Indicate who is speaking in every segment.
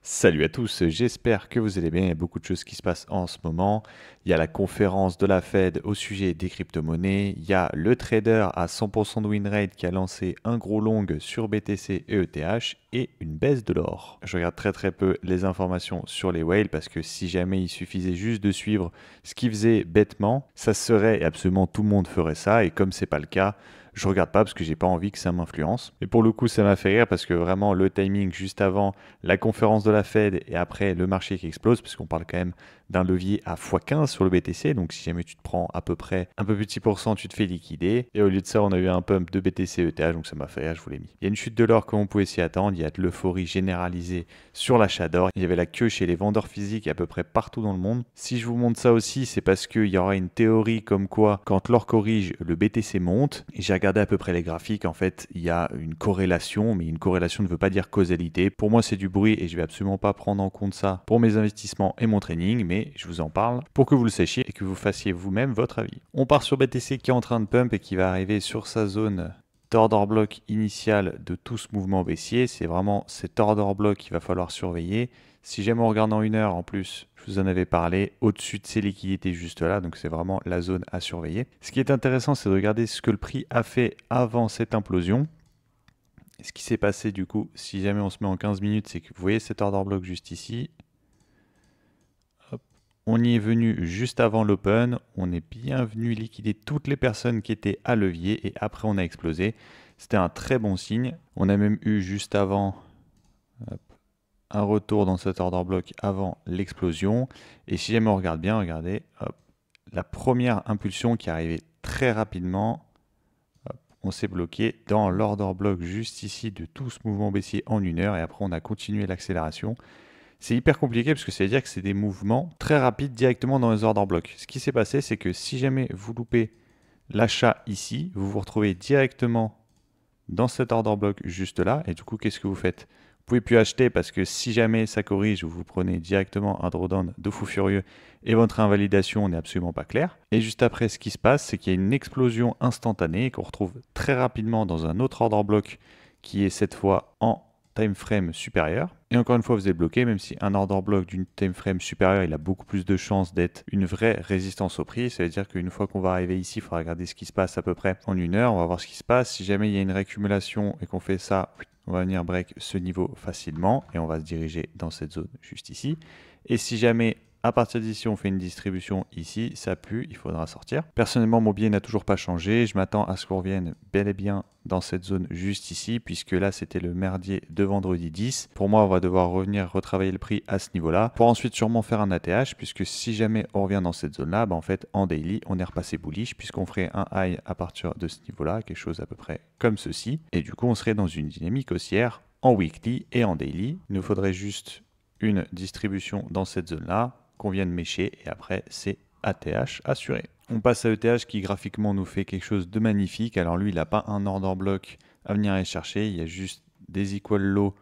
Speaker 1: Salut à tous, j'espère que vous allez bien. Il y a beaucoup de choses qui se passent en ce moment. Il y a la conférence de la Fed au sujet des crypto-monnaies. Il y a le trader à 100% de win rate qui a lancé un gros long sur BTC et ETH et une baisse de l'or. Je regarde très peu les informations sur les whales parce que si jamais il suffisait juste de suivre ce qu'ils faisaient bêtement, ça serait et absolument tout le monde ferait ça. Et comme c'est pas le cas, je regarde pas parce que j'ai pas envie que ça m'influence. Mais pour le coup, ça m'a fait rire parce que vraiment le timing juste avant la conférence de la Fed et après le marché qui explose, parce qu'on parle quand même d'un levier à x15 sur le BTC, donc si jamais tu te prends à peu près un peu plus de 6%, tu te fais liquider. Et au lieu de ça, on a eu un pump de BTC ETH, donc ça m'a fait rire, je vous l'ai mis. Il y a une chute de l'or comme on pouvait s'y attendre, il y a de l'euphorie généralisée sur l'achat d'or, il y avait la queue chez les vendeurs physiques à peu près partout dans le monde. Si je vous montre ça aussi, c'est parce qu'il y aura une théorie comme quoi, quand l'or corrige, le BTC monte. Et j'ai regardé à peu près les graphiques, en fait, il y a une corrélation, mais une corrélation ne veut pas dire causalité. Pour moi, c'est du bruit et je vais absolument pas prendre en compte ça pour mes investissements et mon training, mais je vous en parle pour que vous le sachiez et que vous fassiez vous-même votre avis. On part sur BTC qui est en train de pump et qui va arriver sur sa zone d'order block initial de tout ce mouvement baissier. C'est vraiment cet order block qu'il va falloir surveiller. Si jamais on regarde en une heure, en plus, je vous en avais parlé, au-dessus de ces liquidités juste là, donc c'est vraiment la zone à surveiller. Ce qui est intéressant, c'est de regarder ce que le prix a fait avant cette implosion. Ce qui s'est passé du coup, si jamais on se met en 15 minutes, c'est que vous voyez cet order block juste ici. Hop. On y est venu juste avant l'open, on est bien venu liquider toutes les personnes qui étaient à levier et après on a explosé. C'était un très bon signe. On a même eu juste avant un retour dans cet order block avant l'explosion. Et si jamais on regarde bien, regardez, hop, la première impulsion qui est arrivée très rapidement, hop, on s'est bloqué dans l'order block juste ici de tout ce mouvement baissier en une heure et après on a continué l'accélération. C'est hyper compliqué parce que ça veut dire que c'est des mouvements très rapides directement dans les order blocks. Ce qui s'est passé, c'est que si jamais vous loupez l'achat ici, vous vous retrouvez directement dans cet order block juste là et du coup qu'est-ce que vous faites? Vous pouvez plus acheter parce que si jamais ça corrige, vous prenez directement un drawdown de fou furieux et votre invalidation n'est absolument pas claire. Et juste après, ce qui se passe, c'est qu'il y a une explosion instantanée qu'on retrouve très rapidement dans un autre order block qui est cette fois en time frame supérieur. Et encore une fois, vous êtes bloqué, même si un order block d'une time frame supérieure, il a beaucoup plus de chances d'être une vraie résistance au prix. Ça veut dire qu'une fois qu'on va arriver ici, il faudra regarder ce qui se passe à peu près en une heure. On va voir ce qui se passe. Si jamais il y a une réaccumulation et qu'on fait ça, on va venir break ce niveau facilement et on va se diriger dans cette zone juste ici. Et si jamais à partir d'ici, on fait une distribution ici, ça pue, il faudra sortir. Personnellement, mon biais n'a toujours pas changé. Je m'attends à ce qu'on revienne bel et bien dans cette zone juste ici, puisque là, c'était le merdier de vendredi 10. Pour moi, on va devoir revenir retravailler le prix à ce niveau-là, pour ensuite sûrement faire un ATH, puisque si jamais on revient dans cette zone-là, en fait, en daily, on est repassé bullish, puisqu'on ferait un high à partir de ce niveau-là, quelque chose à peu près comme ceci. Et du coup, on serait dans une dynamique haussière en weekly et en daily. Il nous faudrait juste une distribution dans cette zone-là, qu'on vient de mécher et après c'est ATH assuré. On passe à ETH qui graphiquement nous fait quelque chose de magnifique. Alors lui, il n'a pas un order block à venir aller chercher, il y a juste des equal low,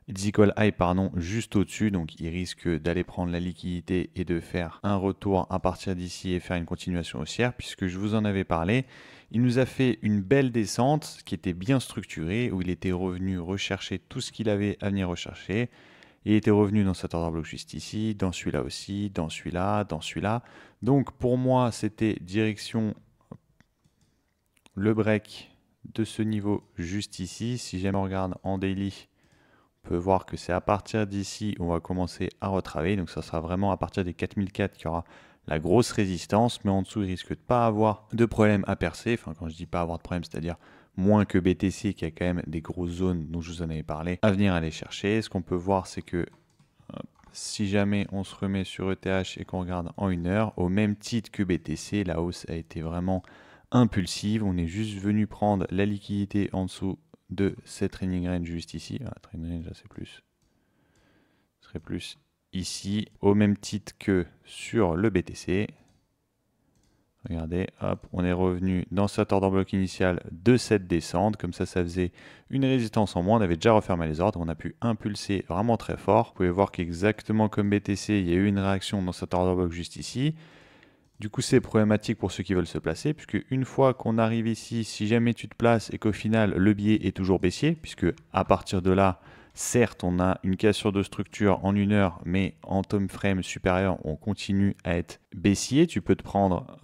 Speaker 1: des equal high juste au-dessus, donc il risque d'aller prendre la liquidité et de faire un retour à partir d'ici et faire une continuation haussière, puisque je vous en avais parlé. Il nous a fait une belle descente qui était bien structurée, où il était revenu rechercher tout ce qu'il avait à venir rechercher. Il était revenu dans cet order block juste ici, dans celui-là aussi, dans celui-là, dans celui-là. Donc pour moi, c'était direction le break de ce niveau juste ici. Si jamais on regarde en daily, on peut voir que c'est à partir d'ici où on va commencer à retravailler. Donc ça sera vraiment à partir des 4004 qu'il y aura la grosse résistance. Mais en dessous, il risque de pas avoir de problème à percer. Enfin, quand je dis pas avoir de problème, c'est-à-dire moins que BTC qui a quand même des grosses zones dont je vous en avais parlé à venir aller chercher. Ce qu'on peut voir, c'est que si jamais on se remet sur ETH et qu'on regarde en une heure, au même titre que BTC, la hausse a été vraiment impulsive. On est juste venu prendre la liquidité en dessous de cette training range juste ici. Ah, training range, là, c'est plus. Ce serait plus ici, au même titre que sur le BTC. Regardez, hop, on est revenu dans cet order block initial de cette descente. Comme ça faisait une résistance en moins. On avait déjà refermé les ordres. On a pu impulser vraiment très fort. Vous pouvez voir qu'exactement comme BTC, il y a eu une réaction dans cet order block juste ici. Du coup, c'est problématique pour ceux qui veulent se placer, puisque une fois qu'on arrive ici, si jamais tu te places et qu'au final, le biais est toujours baissier, puisque à partir de là, Certes, on a une cassure de structure en 1 heure, mais en time frame supérieur, on continue à être baissier. Tu peux te prendre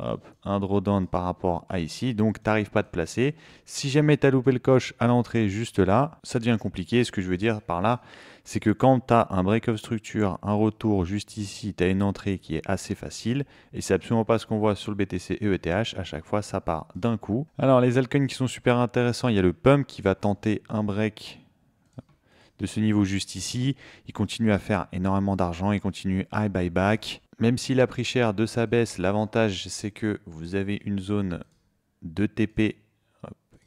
Speaker 1: un drawdown par rapport à ici, donc tu n'arrives pas à te placer. Si jamais tu as loupé le coche à l'entrée juste là, ça devient compliqué. Ce que je veux dire par là, c'est que quand tu as un break of structure, un retour juste ici, tu as une entrée qui est assez facile, et c'est absolument pas ce qu'on voit sur le BTC et ETH. À chaque fois, ça part d'un coup. Alors, les altcoins qui sont super intéressants, il y a le pump qui va tenter un break de ce niveau juste ici. Il continue à faire énormément d'argent, il continue high buyback. Même s'il a pris cher de sa baisse, l'avantage c'est que vous avez une zone de TP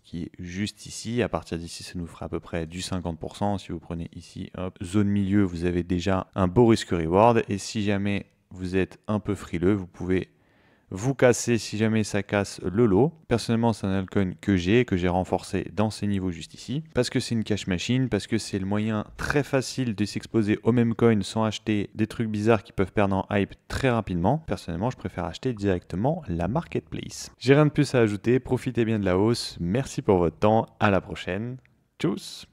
Speaker 1: qui est juste ici. À partir d'ici, ça nous fera à peu près du 50%. Si vous prenez ici, hop, zone milieu, vous avez déjà un beau risque-reward. Et si jamais vous êtes un peu frileux, vous pouvez vous casser si jamais ça casse le lot. Personnellement, c'est un altcoin que j'ai renforcé dans ces niveaux juste ici, parce que c'est une cash machine, parce que c'est le moyen très facile de s'exposer au même coin sans acheter des trucs bizarres qui peuvent perdre en hype très rapidement. Personnellement, je préfère acheter directement la marketplace. J'ai rien de plus à ajouter, profitez bien de la hausse, merci pour votre temps, à la prochaine, tchuss.